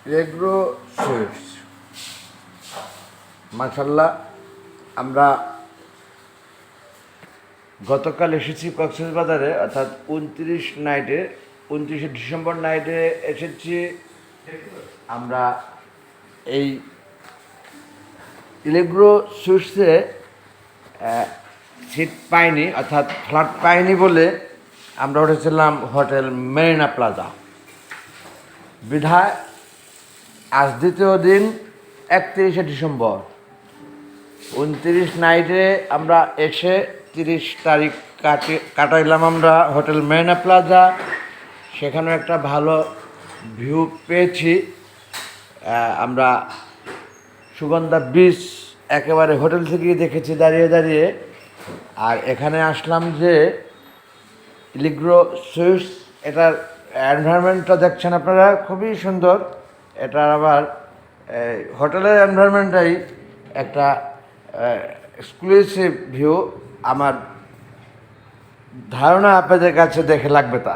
Agro sweets মাশাল্লাহ। আমরা গতকাল এসেছি কক্সবাজারে, অর্থাৎ 29শে ডিসেম্বর নাইটে এসেছি। আমরা এই এগ্রো সুইটসে সিট পাইনি, অর্থাৎ ফ্ল্যাট পাইনি বলে আমরা উঠেছিলাম হোটেল মেরিনা প্লাজা। বিধায় আজ দ্বিতীয় দিন 31শে ডিসেম্বর 29 নাইটে আমরা এসে 30 তারিখ কাটাইলাম আমরা হোটেল মেরিনা প্লাজা। সেখানেও একটা ভালো ভিউ পেয়েছি। আমরা সুগন্ধা বিচ একেবারে হোটেল থেকেই দেখেছি দাঁড়িয়ে দাঁড়িয়ে। আর এখানে আসলাম যে এগ্রো সুইটস, এটার এনভায়রনমেন্টটা দেখছেন আপনারা, খুবই সুন্দর। এটার আবার হোটেলের এনভায়রনমেন্টটাই একটা এক্সক্লুসিভ ভিউ। আমার ধারণা আপনাদের কাছে দেখে লাগবে তা।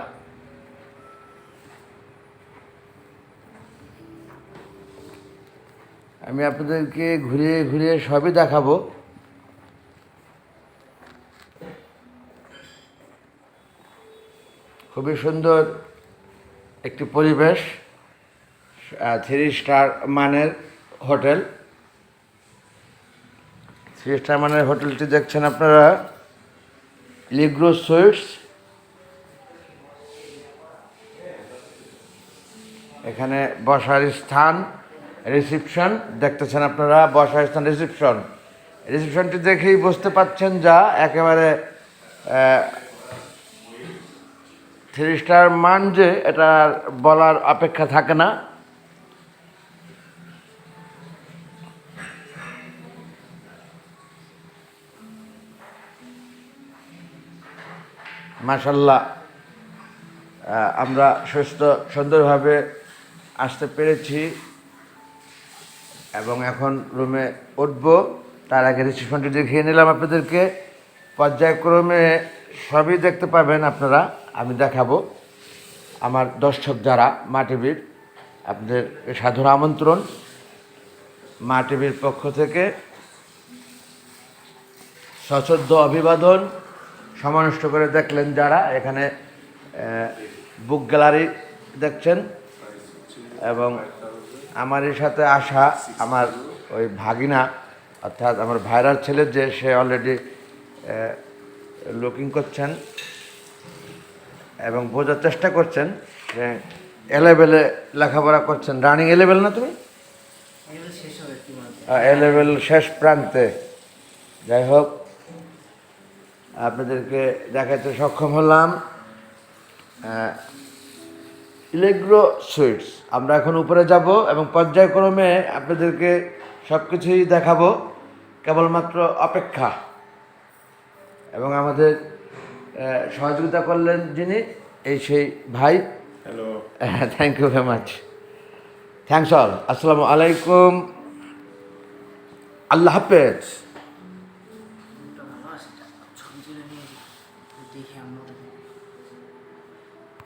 আমি আপনাদেরকে ঘুরিয়ে ঘুরিয়ে সবই দেখাবো। খুবই সুন্দর একটি পরিবেশ, 3 স্টার মানের হোটেল। 3 স্টার মানের হোটেলটি দেখছেন আপনারা, এগ্রো সুইটস। এখানে বসার স্থান, রিসিপশন দেখতেছেন আপনারা, বসার স্থান, রিসিপশনটি দেখেই বুঝতে পাচ্ছেন যা একেবারে 3 স্টার মান, যে এটা বলার অপেক্ষা থাকে না। মাশাল্লাহ, আমরা সুন্দরভাবে আসতে পেরেছি এবং এখন রুমে উঠব। তার আগে রিসিপশনটি দেখিয়ে নিলাম আপনাদেরকে। পর্যায়ক্রমে সবই দেখতে পাবেন আপনারা, আমি দেখাবো। আমার দর্শক যারা মা টিভির, আপনাদের সাদর আমন্ত্রণ। মা টিভির পক্ষ থেকে সশ্রদ্ধ অভিবাদন। সমানষ্ট করে দেখলেন যারা, এখানে বুক গ্যালারি দেখছেন এবং আমারই সাথে আসা আমার ওই ভাগিনা, অর্থাৎ আমার ভাইরার ছেলে, যে সে অলরেডি লুকিং করছেন এবং বোঝার চেষ্টা করছেন। এলেভেলে লেখাপড়া করছেন। রানিং এলেভেল না তুমি? এলেভেল শেষ প্রান্তে। যাই হোক, আপনাদেরকে দেখাতে সক্ষম হলাম এগ্রো সুইটস। আমরা এখন উপরে যাব এবং পর্যায়ক্রমে আপনাদেরকে সব কিছুই দেখাবো। কেবলমাত্র অপেক্ষা। এবং আমাদের সহযোগিতা করলেন যিনি, এই সেই ভাই। Hello, thank you very much. Thanks all. আসসালামু আলাইকুম। আল্লাহ হাফেজ।